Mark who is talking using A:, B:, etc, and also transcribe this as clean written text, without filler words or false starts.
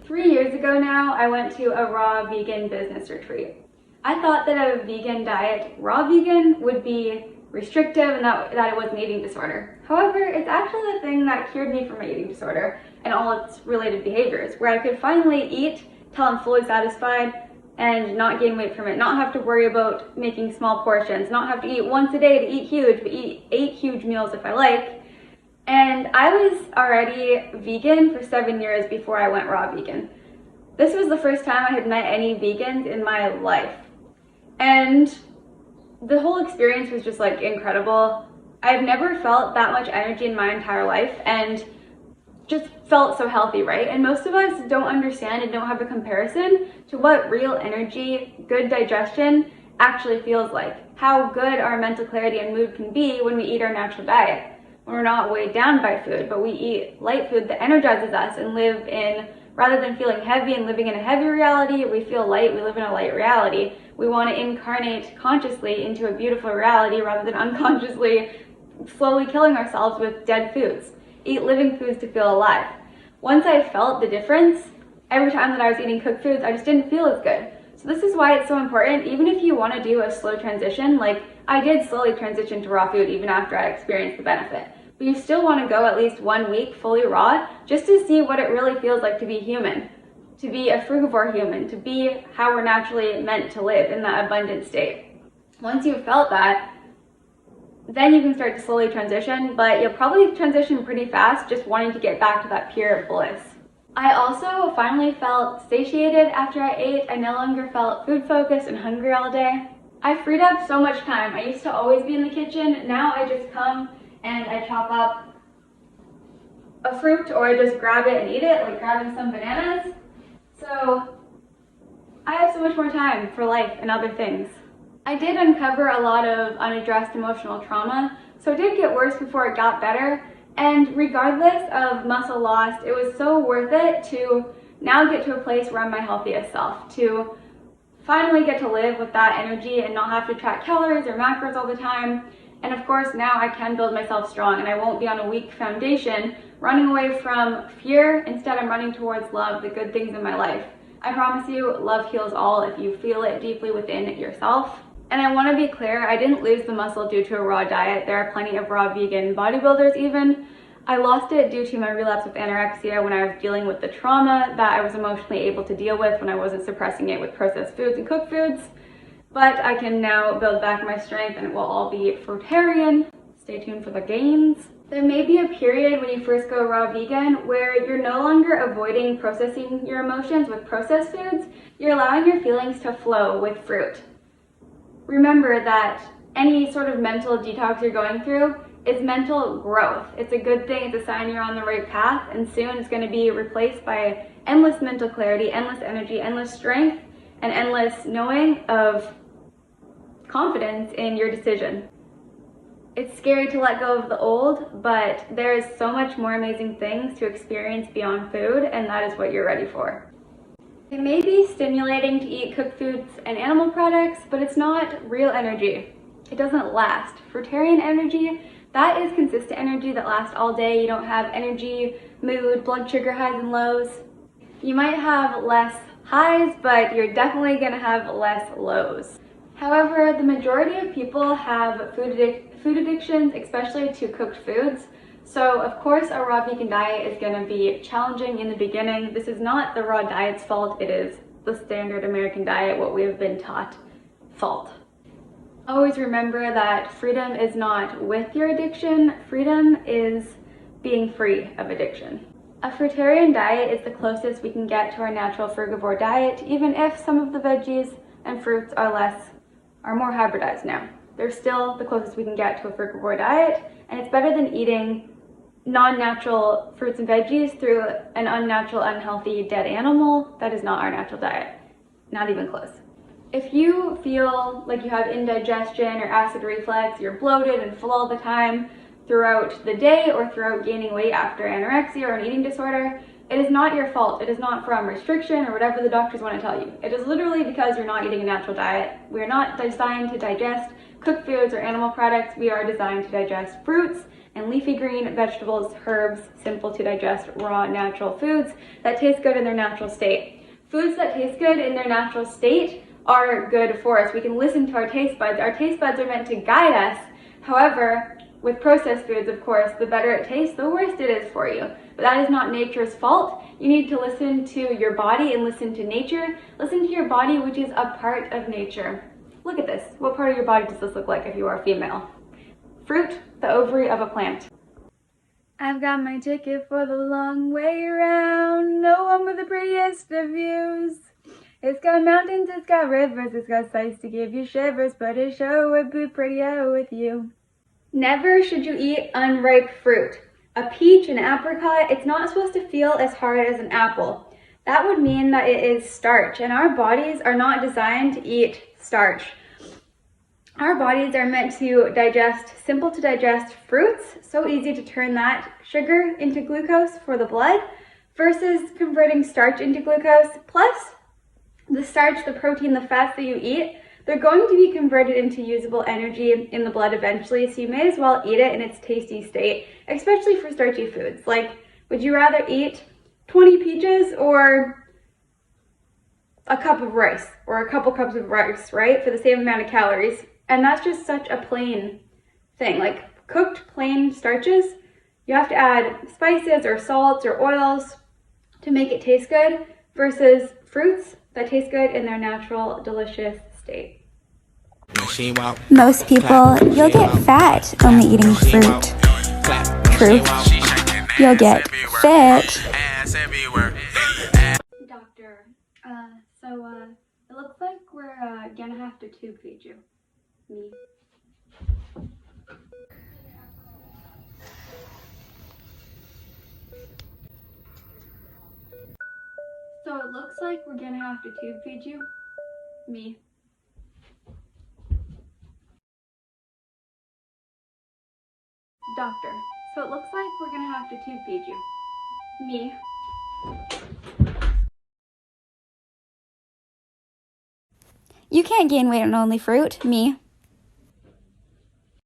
A: 3 years ago now, I went to a raw vegan business retreat. I thought that a vegan diet, raw vegan, would be restrictive and that it was an eating disorder. However, it's actually the thing that cured me from my eating disorder and all its related behaviors, where I could finally eat till I'm fully satisfied and not gain weight from it, not have to worry about making small portions, not have to eat once a day to eat huge, but eat 8 huge meals if I like. And I was already vegan for 7 years before I went raw vegan. This was the first time I had met any vegans in my life. And the whole experience was just like incredible. I've never felt that much energy in my entire life and just felt so healthy, right? And most of us don't understand and don't have a comparison to what real energy, good digestion actually feels like. How good our mental clarity and mood can be when we eat our natural diet. When we're not weighed down by food, but we eat light food that energizes us and live in, rather than feeling heavy and living in a heavy reality, we feel light, we live in a light reality. We want to incarnate consciously into a beautiful reality rather than unconsciously slowly killing ourselves with dead foods. Eat living foods to feel alive. Once I felt the difference, every time that I was eating cooked foods, I just didn't feel as good. So this is why it's so important, even if you want to do a slow transition, like I did slowly transition to raw food even after I experienced the benefit. But you still want to go at least 1 week fully raw just to see what it really feels like to be human, to be a frugivore human, to be how we're naturally meant to live in that abundant state. Once you've felt that, then you can start to slowly transition, but you'll probably transition pretty fast just wanting to get back to that pure bliss. I also finally felt satiated after I ate. I no longer felt food focused and hungry all day. I freed up so much time. I used to always be in the kitchen. Now I just come and I chop up a fruit or I just grab it and eat it, like grabbing some bananas. So I have so much more time for life and other things. I did uncover a lot of unaddressed emotional trauma, so it did get worse before it got better. And regardless of muscle loss, it was so worth it to now get to a place where I'm my healthiest self, to finally get to live with that energy and not have to track calories or macros all the time. And of course, now I can build myself strong and I won't be on a weak foundation running away from fear. Instead, I'm running towards love, the good things in my life. I promise you, love heals all if you feel it deeply within yourself. And I want to be clear, I didn't lose the muscle due to a raw diet. There are plenty of raw vegan bodybuilders even. I lost it due to my relapse with anorexia when I was dealing with the trauma that I was emotionally able to deal with when I wasn't suppressing it with processed foods and cooked foods. But I can now build back my strength and it will all be fruitarian. Stay tuned for the gains. There may be a period when you first go raw vegan where you're no longer avoiding processing your emotions with processed foods. You're allowing your feelings to flow with fruit. Remember that any sort of mental detox you're going through is mental growth. It's a good thing, it's a sign you're on the right path, and soon it's going to be replaced by endless mental clarity, endless energy, endless strength, and endless knowing of confidence in your decision. It's scary to let go of the old, but there is so much more amazing things to experience beyond food, and that is what you're ready for. It may be stimulating to eat cooked foods and animal products, but it's not real energy. It doesn't last. Fruitarian energy, that is consistent energy that lasts all day. You don't have energy, mood, blood sugar highs and lows. You might have less highs, but you're definitely gonna have less lows. However, the majority of people have food addictions, especially to cooked foods. So of course a raw vegan diet is going to be challenging in the beginning. This is not the raw diet's fault, it is the standard American diet, what we have been taught, fault. Always remember that freedom is not with your addiction, freedom is being free of addiction. A fruitarian diet is the closest we can get to our natural frugivore diet, even if some of the veggies and fruits are more hybridized now. They're still the closest we can get to a frugivore diet, and it's better than eating non-natural fruits and veggies through an unnatural, unhealthy, dead animal. That is not our natural diet. Not even close. If you feel like you have indigestion or acid reflux, you're bloated and full all the time throughout the day or throughout gaining weight after anorexia or an eating disorder, it is not your fault. It is not from restriction or whatever the doctors want to tell you. It is literally because you're not eating a natural diet. We're not designed to digest cooked foods or animal products. We are designed to digest fruits and leafy green vegetables, herbs, simple to digest, raw, natural foods that taste good in their natural state. Foods that taste good in their natural state are good for us. We can listen to our taste buds. Our taste buds are meant to guide us. However, with processed foods, of course, the better it tastes, the worse it is for you. But that is not nature's fault. You need to listen to your body and listen to nature. Listen to your body, which is a part of nature. Look at this. What part of your body does this look like if you are female? Fruit, the ovary of a plant. I've got my ticket for the long way around. No one with the prettiest of views. It's got mountains, it's got rivers, it's got sights to give you shivers, but it sure would be prettier with you. Never should you eat unripe fruit. A peach, an apricot, it's not supposed to feel as hard as an apple. That would mean that it is starch, and our bodies are not designed to eat starch. Our bodies are meant to digest simple to digest fruits, so easy to turn that sugar into glucose for the blood, versus converting starch into glucose. Plus, the starch, the protein, the fats that you eat, they're going to be converted into usable energy in the blood eventually, so you may as well eat it in its tasty state, especially for starchy foods. Like, would you rather eat 20 peaches or a cup of rice, or a couple cups of rice, right, for the same amount of calories? And that's just such a plain thing. Like, cooked plain starches, you have to add spices or salts or oils to make it taste good, versus fruits that taste good in their natural, delicious state.
B: Most people, you'll get fat only eating fruit. True. You'll get fit.
A: Doctor, it looks like we're gonna have to tube feed you. Me. So it looks like we're gonna have to tube feed you. Me. Doctor, so it looks like we're gonna have to tube feed you. Me.
B: You can't gain weight on only fruit. Me.